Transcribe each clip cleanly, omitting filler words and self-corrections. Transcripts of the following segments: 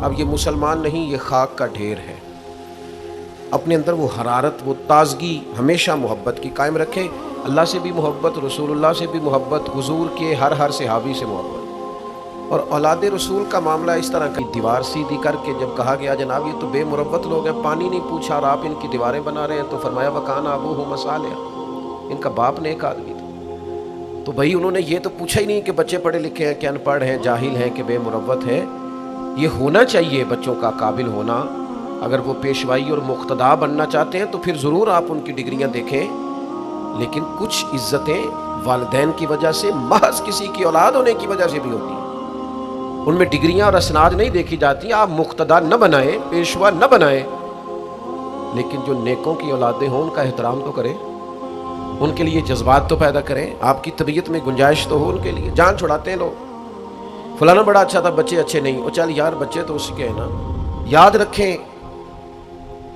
اب یہ مسلمان نہیں، یہ خاک کا ڈھیر ہے۔ اپنے اندر وہ حرارت، وہ تازگی ہمیشہ محبت کی قائم رکھیں۔ اللہ سے بھی محبت، رسول اللہ سے بھی محبت، حضور کے ہر صحابی سے محبت۔ اور اولاد رسول کا معاملہ اس طرح کی دیوار سیدھی کر کے جب کہا گیا جناب یہ تو بے مروت لوگ ہیں، پانی نہیں پوچھا اور آپ ان کی دیواریں بنا رہے ہیں، تو فرمایا وکان ابوہ صالحا، ان کا باپ نیک آدمی تھا۔ تو بھائی انہوں نے یہ تو پوچھا ہی نہیں کہ بچے پڑھے لکھے ہیں کہ ان پڑھ ہیں، جاہل ہیں کہ بے مروت ہیں۔ یہ ہونا چاہیے بچوں کا قابل ہونا۔ اگر وہ پیشوائی اور مقتدا بننا چاہتے ہیں تو پھر ضرور آپ ان کی ڈگریاں دیکھیں، لیکن کچھ عزتیں والدین کی وجہ سے، محض کسی کی اولاد ہونے کی وجہ سے بھی ہوتی ہیں، ان میں ڈگریاں اور اسناد نہیں دیکھی جاتی۔ آپ مقتدا نہ بنائیں، پیشوا نہ بنائیں، لیکن جو نیکوں کی اولادیں ہوں ان کا احترام تو کریں، ان کے لیے جذبات تو پیدا کریں، آپ کی طبیعت میں گنجائش تو ہو ان کے لیے۔ جان چھڑاتے ہیں لوگ، فلانا بڑا اچھا تھا، بچے اچھے نہیں، وہ چل یار بچے تو اسی کے ہیں نا۔ یاد رکھیں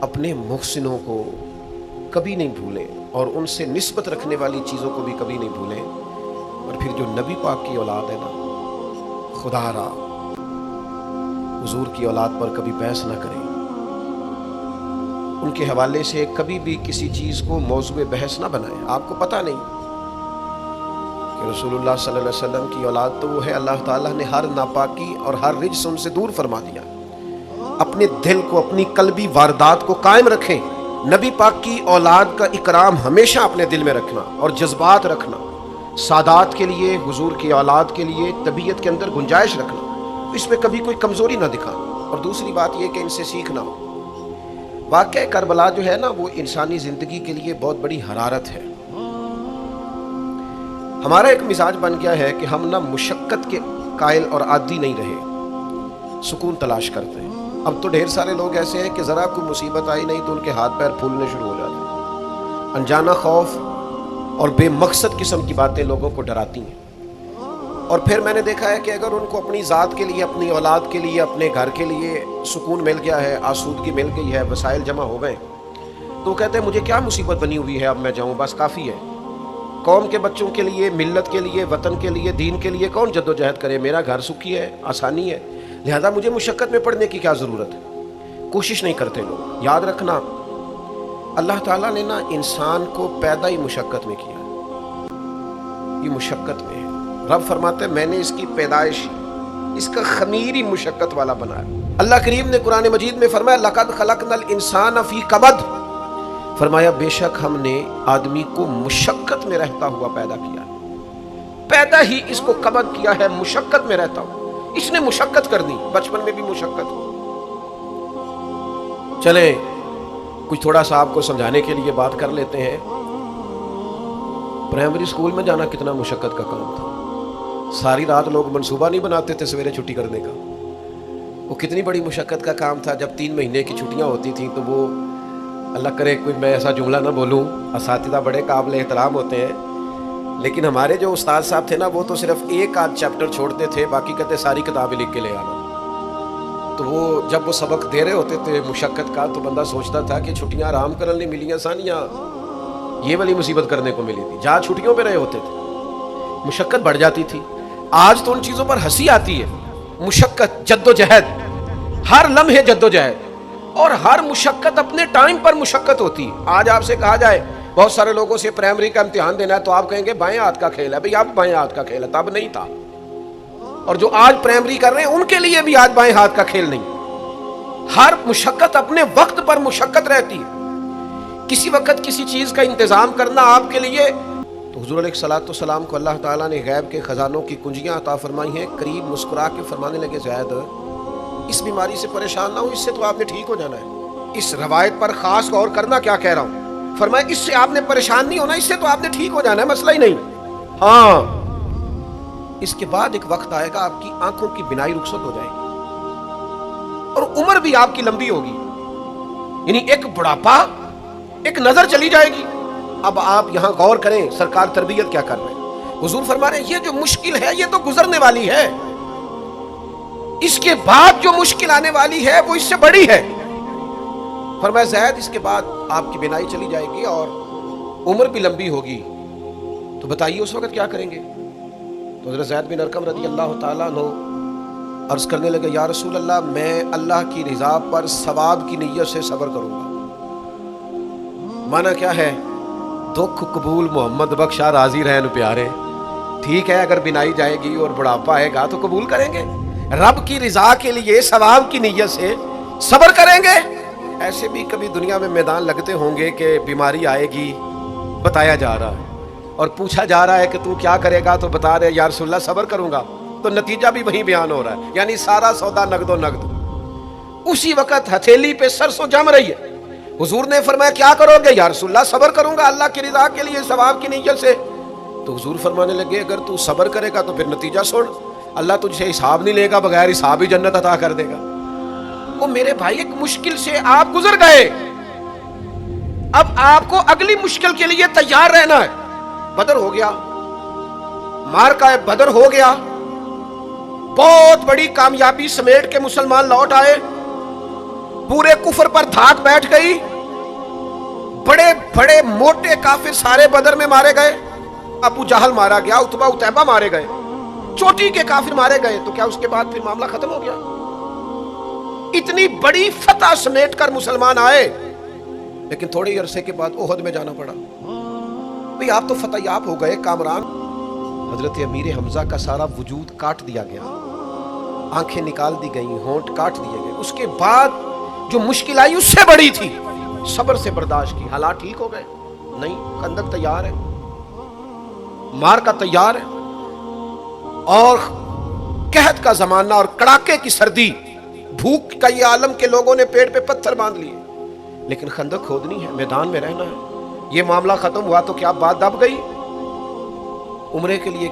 اپنے محسنوں کو کبھی نہیں بھولیں، اور ان سے نسبت رکھنے والی چیزوں کو بھی کبھی نہیں بھولیں۔ اور پھر جو نبی پاک کی اولاد ہے نا، خدا را حضور کی اولاد پر کبھی بحث نہ کریں، ان کے حوالے سے کبھی بھی کسی چیز کو موضوع بحث نہ بنائیں۔ آپ کو پتہ نہیں کہ رسول اللہ صلی اللہ علیہ وسلم کی اولاد تو وہ ہے، اللہ تعالیٰ نے ہر ناپاکی اور ہر رجس ان سے دور فرما دیا۔ اپنے دل کو، اپنی قلبی واردات کو قائم رکھیں۔ نبی پاک کی اولاد کا اکرام ہمیشہ اپنے دل میں رکھنا اور جذبات رکھنا، سادات کے لیے، حضور کی اولاد کے لیے طبیعت کے اندر گنجائش رکھنا، اس میں کبھی کوئی کمزوری نہ دکھانا۔ اور دوسری بات یہ کہ ان سے سیکھنا ہو۔ واقعہ کربلا جو ہے نا، وہ انسانی زندگی کے لیے بہت بڑی حرارت ہے۔ ہمارا ایک مزاج بن گیا ہے کہ ہم نہ مشقت کے قائل اور عادی نہیں رہے، سکون تلاش کرتے ہیں۔ اب تو ڈھیر سارے لوگ ایسے ہیں کہ ذرا کوئی مصیبت آئی نہیں تو ان کے ہاتھ پیر پھولنے شروع ہو جاتے ہیں۔ انجانا خوف اور بے مقصد قسم کی باتیں لوگوں کو ڈراتی ہیں۔ اور پھر میں نے دیکھا ہے کہ اگر ان کو اپنی ذات کے لیے، اپنی اولاد کے لیے، اپنے گھر کے لیے سکون مل گیا ہے، آسودگی مل گئی ہے، وسائل جمع ہو گئے، تو وہ کہتے ہیں مجھے کیا مصیبت بنی ہوئی ہے، اب میں جاؤں، بس کافی ہے۔ قوم کے بچوں کے لیے، ملت کے لیے، وطن کے لیے، دین کے لیے کون جد و جہد کرے؟ میرا گھر سکھی ہے، آسانی ہے، لہذا مجھے مشقت میں پڑنے کی کیا ضرورت ہے؟ کوشش نہیں کرتے لوگ۔ یاد رکھنا اللہ تعالیٰ نے نا انسان کو پیدا ہی مشقت میں کیا، یہ مشقت میں ہے۔ رب فرماتے ہیں میں نے اس کی پیدائش، اس کا خمیر ہی مشقت والا بنایا۔ اللہ کریم نے قرآن مجید میں فرمایا لَقَدْ خَلَقْنَا الْإِنسَانَ فِي كَبَدٍ، فرمایا بے شک ہم نے آدمی کو مشقت میں رہتا ہوا پیدا کیا، پیدا ہی اس کو کبد کیا ہے، مشقت میں رہتا ہوا۔ اس نے مشقت کر دی، بچپن میں بھی مشقت ہو۔ چلیں کچھ تھوڑا سا آپ کو سمجھانے کے لیے بات کر لیتے ہیں۔ پرائمری اسکول میں جانا کتنا مشقت کا کام تھا، ساری رات لوگ منصوبہ نہیں بناتے تھے سویرے چھٹی کرنے کا، وہ کتنی بڑی مشقت کا کام تھا۔ جب 3 مہینے کی چھٹیاں ہوتی تھیں تو وہ، اللہ کرے کوئی میں ایسا جملہ نہ بولوں، اساتذہ بڑے قابل احترام ہوتے ہیں، لیکن ہمارے جو استاد صاحب تھے نا وہ تو صرف ایک آدھ چیپٹر چھوڑتے تھے، باقی کہتے ساری کتابیں لکھ کے لے آنا۔ تو وہ جب وہ سبق دے رہے ہوتے تھے مشقت کا، تو بندہ سوچتا تھا کہ چھٹیاں آرام کرنے ملیاں ثانیہ، یہ والی مصیبت کرنے کو ملی تھی۔ جہاں چھٹیوں پہ رہے ہوتے تھے مشقت بڑھ جاتی تھی۔ آج تو ان چیزوں پر ہنسی آتی ہے، مشقت، جد و جہد، ہر لمحے جد و جہد، اور ہر مشقت اپنے ٹائم پر مشقت ہوتی ہے۔ آج آپ سے کہا جائے بہت سارے لوگوں سے پرائمری کا امتحان دینا ہے تو آپ کہیں گے بائیں ہاتھ کا کھیل ہے۔ بھئی اب بائیں ہاتھ کا کھیل ہے، تب نہیں تھا۔ اور جو آج پرائمری کر رہے ہیں ان کے لیے بھی آج بائیں ہاتھ کا کھیل نہیں۔ ہر مشقت اپنے وقت پر مشقت رہتی ہے۔ کسی وقت کسی چیز کا انتظام کرنا آپ کے لیے، تو حضور علیہ الصلوۃ والسلام کو اللہ تعالیٰ نے غیب کے خزانوں کی کنجیاں عطا فرمائی ہیں۔ قریب مسکرا کے فرمانے لگے زید اس بیماری سے پریشان نہ ہو، اس سے تو آپ نے ٹھیک ہو جانا ہے۔ اس روایت پر خاص غور کرنا کیا کہہ رہا ہوں، فرمایا اس سے آپ نے پریشان نہیں ہونا، اس سے تو آپ نے ٹھیک ہو جانا ہے، مسئلہ ہی نہیں۔ ہاں اس کے بعد ایک وقت آئے گا آپ کی آنکھوں کی بینائی رخصت ہو جائے گی اور عمر بھی آپ کی لمبی ہوگی، یعنی ایک بڑھاپا، ایک نظر چلی جائے گی۔ اب آپ یہاں غور کریں سرکار تربیت کیا کر رہے ہیں۔ حضور فرما رہے ہیں یہ جو مشکل ہے یہ تو گزرنے والی ہے، اس کے بعد جو مشکل آنے والی ہے وہ اس سے بڑی ہے۔ فرمایا زید اس کے بعد آپ کی بینائی چلی جائے گی اور عمر بھی لمبی ہوگی، تو بتائیے اس وقت کیا کریں گے؟ تو حضرت زید بن ارقم رضی اللہ تعالیٰ عنہ عرض کرنے لگے یا رسول اللہ میں اللہ کی رضا پر ثواب کی نیت سے صبر کروں گا۔ معنی کیا ہے؟ دکھ قبول محمد بخشا راضی رہن پیارے، ٹھیک ہے اگر بینائی جائے گی اور بڑھاپا آئے گا تو قبول کریں گے، رب کی رضا کے لیے ثواب کی نیت سے صبر کریں گے۔ ایسے بھی کبھی دنیا میں میدان لگتے ہوں گے کہ بیماری آئے گی، بتایا جا رہا ہے اور پوچھا جا رہا ہے کہ تو کیا کرے گا، تو بتا رہے یا رسول اللہ صبر کروں گا، تو نتیجہ بھی وہی بیان ہو رہا ہے، یعنی سارا سودا نقد و نقد۔ اسی وقت ہتھیلی پہ سرسوں جم رہی ہے، حضور نے فرمایا کیا کرو گے؟ یا رسول اللہ صبر کروں گا اللہ کی رضا کے لیے ثواب کی نیت سے۔ تو حضور فرمانے لگے اگر تو صبر کرے گا تو پھر نتیجہ سن، اللہ تجھ سے حساب نہیں لے گا، بغیر حساب ہی جنت عطا کر دے گا۔ وہ میرے بھائی ایک مشکل سے آپ گزر گئے، اب آپ کو اگلی مشکل کے لیے تیار رہنا ہے۔ بدر ہو گیا، معرکہ بدر ہو گیا، بہت بڑی کامیابی سمیٹ کے مسلمان لوٹ آئے، پورے کفر پر دھاک بیٹھ گئی، بڑے بڑے موٹے کافر سارے بدر میں مارے گئے، ابو جہل مارا گیا، عتبہ عتیبہ مارے گئے، چوٹی کے کافر مارے گئے، تو کیا اس کے بعد پھر معاملہ ختم ہو گیا؟ اتنی بڑی فتح سمیٹ کر مسلمان آئے، لیکن تھوڑے عرصے کے بعد احد میں جانا پڑا۔ بھئی آپ تو فتح یاب ہو گئے، کامران۔ حضرت امیر حمزہ کا سارا وجود کاٹ دیا گیا، آنکھیں نکال دی گئیں، ہونٹ کاٹ دیے گئے، اس کے بعد جو مشکل آئی اس سے بڑی تھی، صبر سے برداشت کی، حالات ٹھیک ہو گئے، نہیں خندق تیار ہے، معرکہ تیار ہے، اور قحط کا زمانہ اور کڑاکے کی سردی، بھوک کا یہ عالم کے لوگوں نے پیٹ پہ پتھر باندھ لیے، لیکن خندق کھودنی ہے، میدان میں رہنا ہے۔ یہ معاملہ ختم ہوا تو کیا بات دب گئی؟ عمرے کے لیے گئے